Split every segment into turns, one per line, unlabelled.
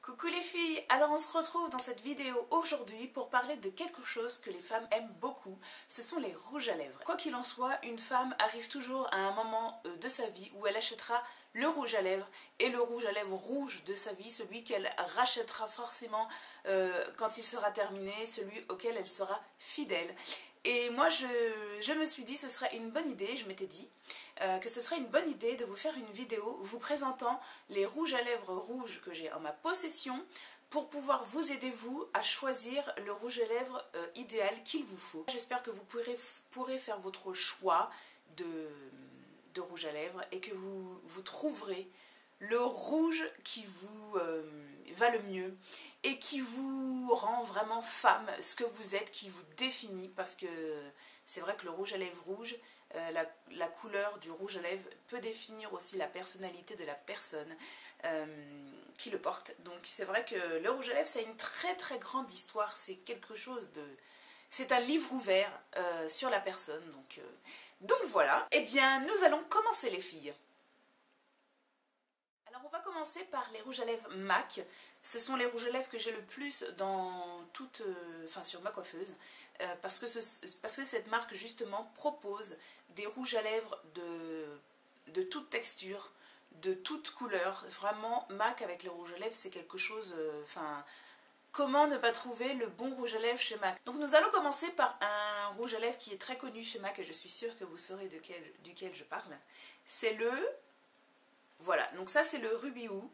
Coucou les filles, alors on se retrouve dans cette vidéo aujourd'hui pour parler de quelque chose que les femmes aiment beaucoup, ce sont les rouges à lèvres. Quoi qu'il en soit, une femme arrive toujours à un moment de sa vie où elle achètera le rouge à lèvres et le rouge à lèvres rouge de sa vie, celui qu'elle rachètera forcément quand il sera terminé, celui auquel elle sera fidèle. Et moi je me suis dit ce serait une bonne idée, je m'étais dit que ce serait une bonne idée de vous faire une vidéo vous présentant les rouges à lèvres rouges que j'ai en ma possession pour pouvoir vous aider vous à choisir le rouge à lèvres idéal qu'il vous faut. J'espère que vous pourrez faire votre choix de rouge à lèvres et que vous trouverez le rouge qui vous va le mieux et qui vous rend vraiment femme, ce que vous êtes, qui vous définit, parce que c'est vrai que le rouge à lèvres rouge, la couleur du rouge à lèvres peut définir aussi la personnalité de la personne qui le porte. Donc c'est vrai que le rouge à lèvres, c'est une très très grande histoire, c'est quelque chose de... C'est un livre ouvert sur la personne, donc voilà. Eh bien, nous allons commencer les filles. Alors on va commencer par les rouges à lèvres MAC. Ce sont les rouges à lèvres que j'ai le plus dans toute, sur ma coiffeuse, parce que cette marque justement propose des rouges à lèvres de toute texture, de toute couleur. Vraiment, MAC avec les rouges à lèvres, c'est quelque chose... comment ne pas trouver le bon rouge à lèvres chez MAC? Donc nous allons commencer par un rouge à lèvres qui est très connu chez MAC et je suis sûre que vous saurez duquel je parle. C'est le... Voilà, donc ça c'est le Ruby Woo.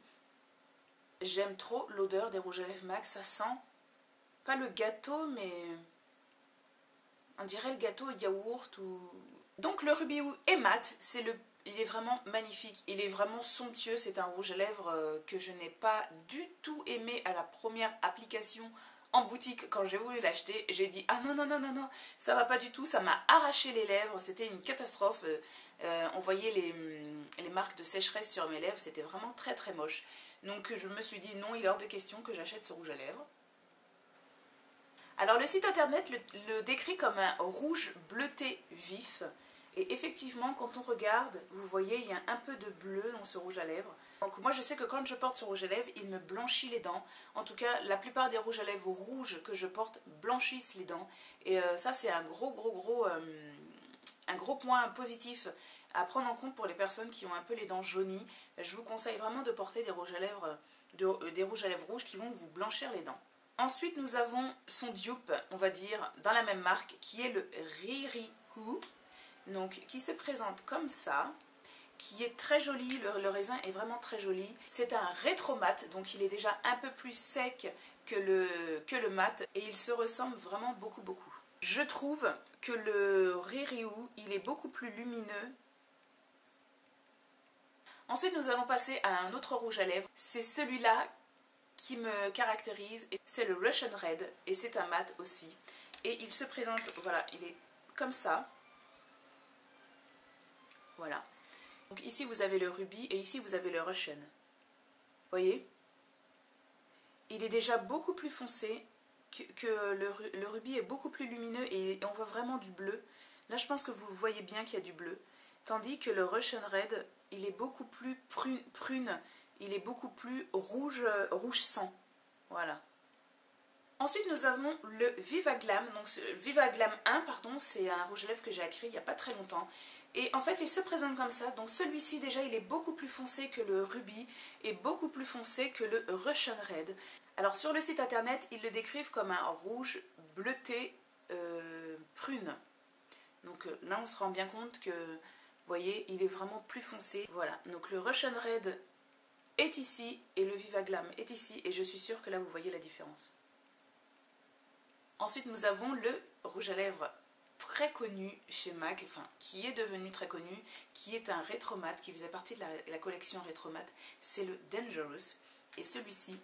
J'aime trop l'odeur des rouges à lèvres MAC, ça sent pas le gâteau mais on dirait le gâteau au yaourt ou... Donc le Ruby Woo est mat, il est vraiment magnifique, il est vraiment somptueux, c'est un rouge à lèvres que je n'ai pas du tout aimé à la première application en boutique quand j'ai voulu l'acheter. J'ai dit ah non non non non non, ça va pas du tout, ça m'a arraché les lèvres, c'était une catastrophe. On voyait les marques de sécheresse sur mes lèvres, c'était vraiment très très moche. Donc je me suis dit non, il est hors de question que j'achète ce rouge à lèvres. Alors le site internet le décrit comme un rouge bleuté vif. Et effectivement, quand on regarde, vous voyez, il y a un peu de bleu dans ce rouge à lèvres. Donc moi, je sais que quand je porte ce rouge à lèvres, il me blanchit les dents. En tout cas, la plupart des rouges à lèvres rouges que je porte blanchissent les dents. Et ça, c'est un gros point positif à prendre en compte pour les personnes qui ont un peu les dents jaunies. Je vous conseille vraiment de porter des rouges à lèvres, rouges qui vont vous blanchir les dents. Ensuite, nous avons son dupe, on va dire, dans la même marque, qui est le Riri Woo. Donc qui se présente comme ça, qui est très joli, le raisin est vraiment très joli. C'est un rétro mat, donc il est déjà un peu plus sec que le mat et il se ressemble vraiment beaucoup beaucoup. Je trouve que le Riri Woo, il est beaucoup plus lumineux. Ensuite nous allons passer à un autre rouge à lèvres, c'est celui-là qui me caractérise, c'est le Russian Red et c'est un mat aussi. Et il se présente, voilà, il est comme ça. Voilà. Donc ici vous avez le Ruby et ici vous avez le Russian. Voyez? Il est déjà beaucoup plus foncé, que le Ruby est beaucoup plus lumineux et on voit vraiment du bleu. Là je pense que vous voyez bien qu'il y a du bleu. Tandis que le Russian Red, il est beaucoup plus prune, il est beaucoup plus rouge sang. Voilà. Ensuite, nous avons le Viva Glam. Donc, Viva Glam 1, pardon, c'est un rouge à lèvres que j'ai acquis il n'y a pas très longtemps. Et en fait, il se présente comme ça. Donc, celui-ci, déjà, il est beaucoup plus foncé que le Ruby et beaucoup plus foncé que le Russian Red. Alors, sur le site internet, ils le décrivent comme un rouge bleuté prune. Donc, là, on se rend bien compte que, vous voyez, il est vraiment plus foncé. Voilà. Donc, le Russian Red est ici et le Viva Glam est ici. Et je suis sûre que là, vous voyez la différence. Ensuite, nous avons le rouge à lèvres très connu chez MAC, enfin, qui est devenu très connu, qui est un rétro mat, qui faisait partie de la collection rétro mat. C'est le Dangerous. Et celui-ci,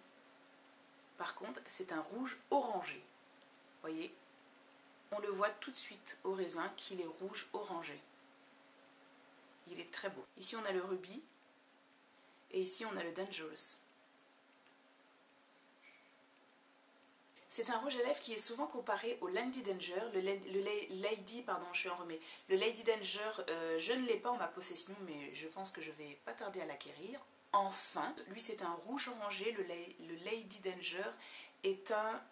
par contre, c'est un rouge orangé. Vous voyez, on le voit tout de suite au raisin qu'il est rouge orangé. Il est très beau. Ici, on a le Ruby et ici, on a le Dangerous. C'est un rouge à lèvres qui est souvent comparé au Lady Danger. Le Lady Danger, je ne l'ai pas en ma possession, mais je pense que je vais pas tarder à l'acquérir. enfin. Lui c'est un rouge orangé, le Lady Danger est un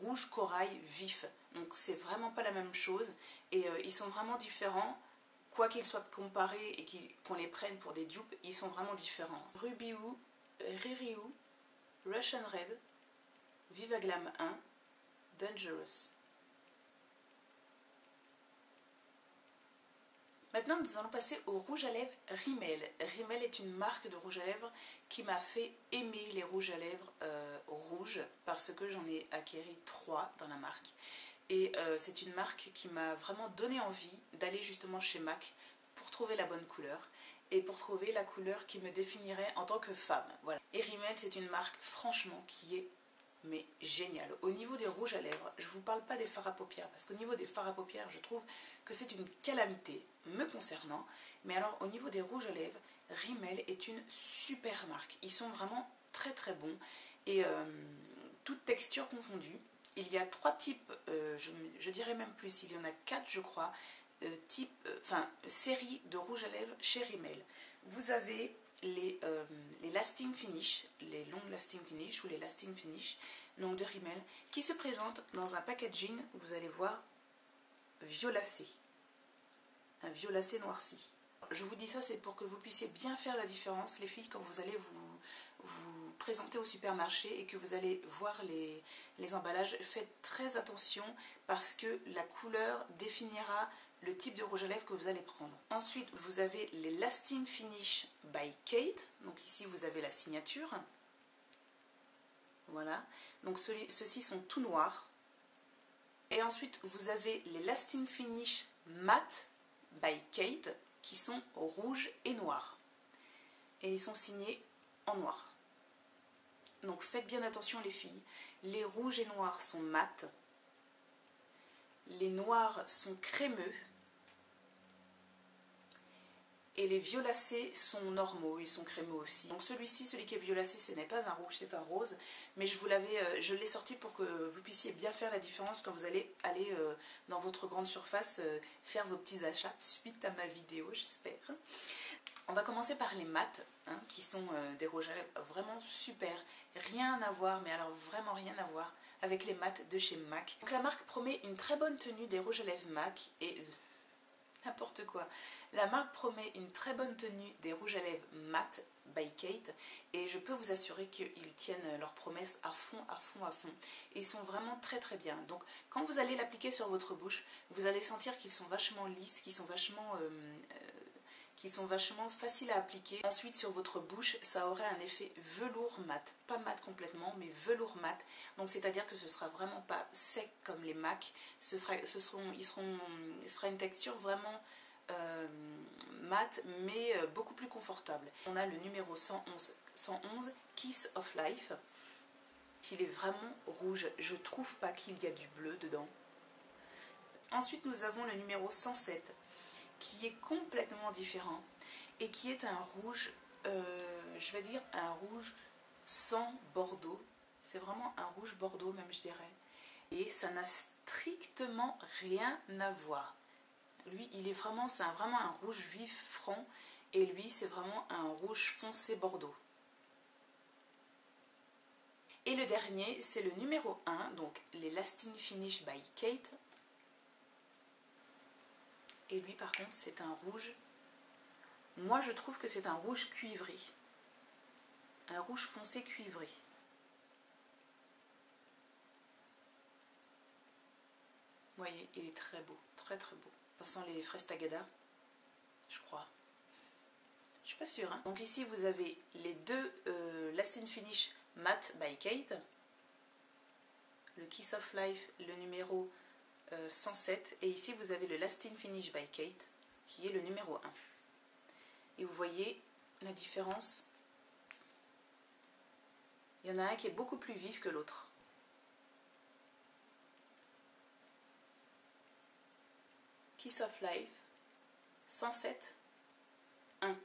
rouge corail vif. Donc c'est vraiment pas la même chose et ils sont vraiment différents. Quoi qu'ils soient comparés et qu'on les prenne pour des dupes, ils sont vraiment différents. Ruby Woo, Riri Woo, Russian Red, Viva Glam 1, Dangerous. Maintenant, nous allons passer au rouge à lèvres Rimmel. Rimmel est une marque de rouge à lèvres qui m'a fait aimer les rouges à lèvres rouges parce que j'en ai acquéri 3 dans la marque. Et c'est une marque qui m'a vraiment donné envie d'aller justement chez MAC pour trouver la bonne couleur et pour trouver la couleur qui me définirait en tant que femme. Voilà. Et Rimmel, c'est une marque franchement qui est mais géniale. Au niveau des rouges à lèvres, je ne vous parle pas des fards à paupières parce qu'au niveau des fards à paupières, je trouve que c'est une calamité me concernant. Mais alors au niveau des rouges à lèvres, Rimmel est une super marque. Ils sont vraiment très très bons et toutes textures confondues. Il y a 3 types, je dirais même plus, il y en a 4 je crois, séries de rouge à lèvres chez Rimmel. Vous avez les lasting finish, les long lasting finish ou les lasting finish donc de Rimmel qui se présentent dans un packaging, vous allez voir, violacé, un violacé noirci. Je vous dis ça, c'est pour que vous puissiez bien faire la différence les filles quand vous allez vous présenter au supermarché et que vous allez voir les emballages. Faites très attention parce que la couleur définira le type de rouge à lèvres que vous allez prendre. Ensuite, vous avez les Lasting Finish by Kate. Donc ici, vous avez la signature. Voilà. Donc ceux-ci sont tout noirs. Et ensuite, vous avez les Lasting Finish Matte by Kate qui sont rouges et noirs. Et ils sont signés en noir. Donc faites bien attention les filles. Les rouges et noirs sont mat. Les noirs sont crémeux. Et les violacés sont normaux, ils sont crémeux aussi. Donc celui-ci, celui qui est violacé, ce n'est pas un rouge, c'est un rose. Mais je l'ai sorti pour que vous puissiez bien faire la différence quand vous allez aller dans votre grande surface faire vos petits achats suite à ma vidéo, j'espère. On va commencer par les mats, hein, qui sont des rouges à lèvres vraiment super. Rien à voir, mais alors vraiment rien à voir avec les mats de chez MAC. Donc la marque promet une très bonne tenue des rouges à lèvres MAC et... n'importe quoi. La marque promet une très bonne tenue des rouges à lèvres Matte by Kate et je peux vous assurer qu'ils tiennent leurs promesses à fond, à fond, à fond. Et ils sont vraiment très très bien. Donc quand vous allez l'appliquer sur votre bouche, vous allez sentir qu'ils sont vachement lisses, qu'ils sont vachement faciles à appliquer. Ensuite sur votre bouche, ça aurait un effet velours mat. Pas mat complètement, mais velours mat. Donc c'est-à-dire que ce sera vraiment pas sec comme les MAC. Ce sera une texture vraiment mat, mais beaucoup plus confortable. On a le numéro 111 Kiss of Life. Il est vraiment rouge. Je trouve pas qu'il y a du bleu dedans. Ensuite nous avons le numéro 107 qui est complètement différent et qui est un rouge, je vais dire un rouge sans bordeaux. C'est vraiment un rouge bordeaux même, je dirais. Et ça n'a strictement rien à voir. Lui, c'est vraiment un rouge vif franc et lui, c'est vraiment un rouge foncé bordeaux. Et le dernier, c'est le numéro 1, donc les Lasting Finish by Kate. Et lui par contre c'est un rouge, moi je trouve que c'est un rouge cuivré, un rouge foncé cuivré. Vous voyez, il est très beau, très très beau. Ça sent les fraises tagada, je crois. Je suis pas sûre. Hein. Donc ici vous avez les deux Lasting Finish Matte by Kate, le Kiss of Life, le numéro 107, et ici vous avez le Lasting Finish by Kate qui est le numéro 1. Et vous voyez la différence. Il y en a un qui est beaucoup plus vif que l'autre. Kiss of Life 107 1.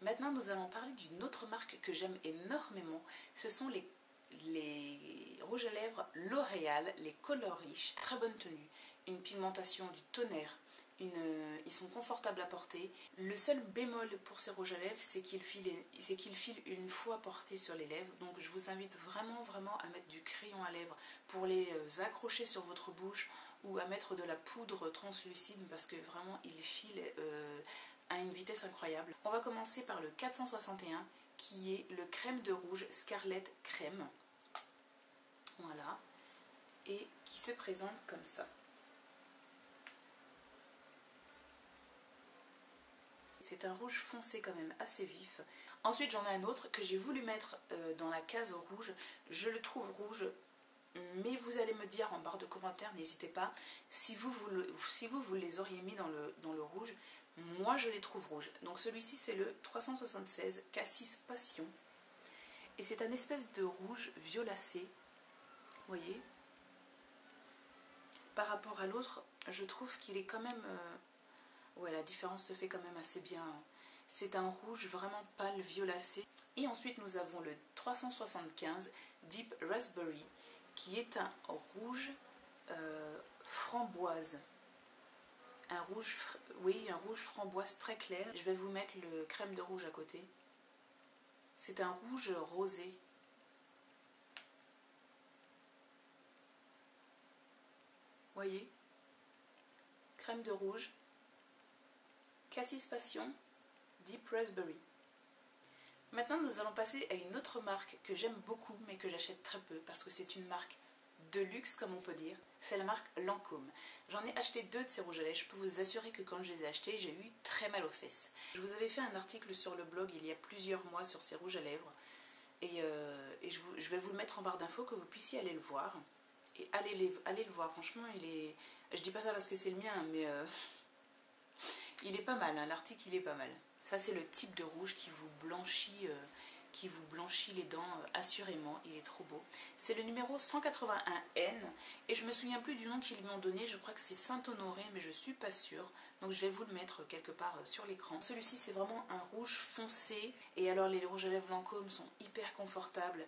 Maintenant nous allons parler d'une autre marque que j'aime énormément. Ce sont les rouges à lèvres L'Oréal, les Color Riche. Très bonne tenue, une pigmentation du tonnerre, ils sont confortables à porter. Le seul bémol pour ces rouges à lèvres, c'est qu'ils filent une fois portés sur les lèvres. Donc je vous invite vraiment à mettre du crayon à lèvres pour les accrocher sur votre bouche ou à mettre de la poudre translucide parce que vraiment ils filent à une vitesse incroyable. On va commencer par le 461 qui est le crème de rouge Scarlet Crème. Voilà. Et qui se présente comme ça. C'est un rouge foncé quand même assez vif. Ensuite j'en ai un autre que j'ai voulu mettre dans la case rouge. Je le trouve rouge, mais vous allez me dire en barre de commentaires, n'hésitez pas, si vous les auriez mis dans le rouge. Moi je les trouve rouges. Donc celui-ci c'est le 376 Cassis Passion. Et c'est un espèce de rouge violacé. Vous voyez? Par rapport à l'autre, je trouve qu'il est quand même... ouais, la différence se fait quand même assez bien. C'est un rouge vraiment pâle violacé. Et ensuite nous avons le 375 Deep Raspberry qui est un rouge framboise. Un rouge framboise très clair. Je vais vous mettre le crème de rouge à côté. C'est un rouge rosé. Voyez, crème de rouge, Cassis Passion, Deep Raspberry. Maintenant nous allons passer à une autre marque que j'aime beaucoup mais que j'achète très peu parce que c'est une marque de luxe comme on peut dire. C'est la marque Lancôme. J'en ai acheté 2 de ces rouges à lèvres. Je peux vous assurer que quand je les ai achetés, j'ai eu très mal aux fesses. Je vous avais fait un article sur le blog il y a plusieurs mois sur ces rouges à lèvres et je vais vous le mettre en barre d'infos que vous puissiez aller le voir. Et allez le voir, franchement il est... Je dis pas ça parce que c'est le mien, mais il est pas mal, hein. L'article il est pas mal. Ça c'est le type de rouge qui vous blanchit les dents assurément, il est trop beau. C'est le numéro 181N et je me souviens plus du nom qu'ils lui ont donné, je crois que c'est Saint-Honoré mais je suis pas sûre. Donc je vais vous le mettre quelque part sur l'écran. Celui-ci c'est vraiment un rouge foncé et alors les rouges à lèvres Lancôme sont hyper confortables.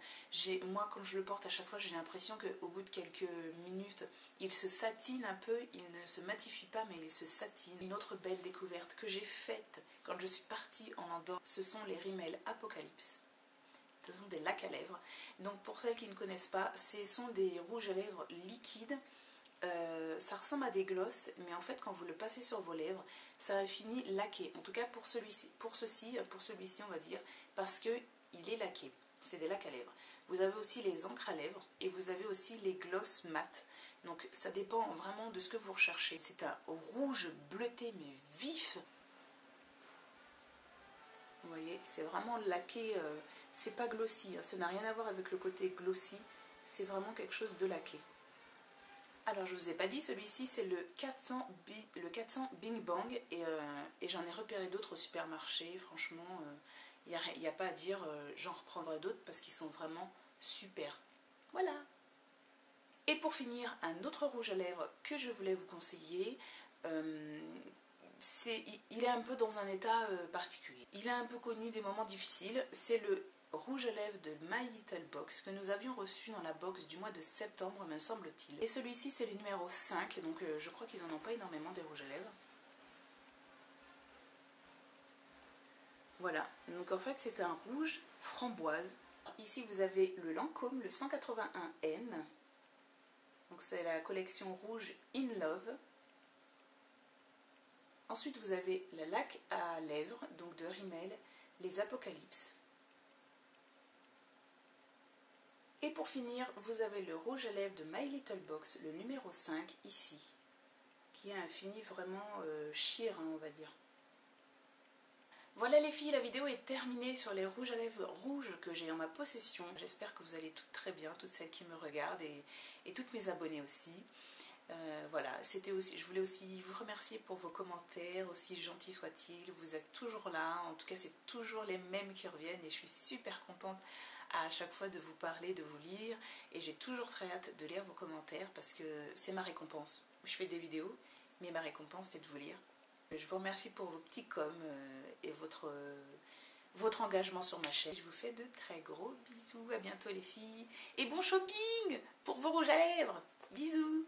Moi quand je le porte à chaque fois j'ai l'impression qu'au bout de quelques minutes il se satine un peu, il ne se matifie pas mais il se satine. Une autre belle découverte que j'ai faite quand je suis partie en Andorre, ce sont les Rimmel Apocalypse. Ce sont des lacs à lèvres. Donc pour celles qui ne connaissent pas, ce sont des rouges à lèvres liquides. Ça ressemble à des glosses, mais en fait quand vous le passez sur vos lèvres, ça a fini laqué. En tout cas pour celui-ci on va dire, parce que il est laqué. C'est des lacs à lèvres. Vous avez aussi les encres à lèvres et vous avez aussi les glosses mat. Donc ça dépend vraiment de ce que vous recherchez. C'est un rouge bleuté mais vif. Vous voyez, c'est vraiment laqué. C'est pas glossy, hein, ça n'a rien à voir avec le côté glossy, c'est vraiment quelque chose de laqué. Alors je vous ai pas dit, celui-ci c'est le 400 Bing Bang et j'en ai repéré d'autres au supermarché, franchement il n'y a pas à dire, j'en reprendrai d'autres parce qu'ils sont vraiment super. Voilà. Et pour finir, un autre rouge à lèvres que je voulais vous conseiller, il est un peu dans un état particulier. Il est un peu connu des moments difficiles, c'est le rouge à lèvres de My Little Box que nous avions reçu dans la box du mois de septembre me semble-t-il. Et celui-ci c'est le numéro 5, donc je crois qu'ils n'en ont pas énormément des rouges à lèvres. Voilà, donc en fait c'est un rouge framboise. Ici vous avez le Lancôme, le 181N, donc c'est la collection rouge In Love. Ensuite vous avez la laque à lèvres, donc de Rimmel, les Apocalypse. Et pour finir, vous avez le rouge à lèvres de My Little Box, le numéro 5, ici, qui a un fini vraiment sheer, hein, on va dire. Voilà les filles, la vidéo est terminée sur les rouges à lèvres rouges que j'ai en ma possession. J'espère que vous allez toutes très bien, toutes celles qui me regardent et toutes mes abonnées aussi. Voilà, je voulais aussi vous remercier pour vos commentaires, aussi gentils soient-ils. Vous êtes toujours là, en tout cas c'est toujours les mêmes qui reviennent et je suis super contente à chaque fois de vous parler, de vous lire, et j'ai toujours très hâte de lire vos commentaires parce que c'est ma récompense. Je fais des vidéos, mais ma récompense c'est de vous lire. Je vous remercie pour vos petits coms et votre engagement sur ma chaîne. Je vous fais de très gros bisous, à bientôt les filles, et bon shopping pour vos rouges à lèvres. Bisous.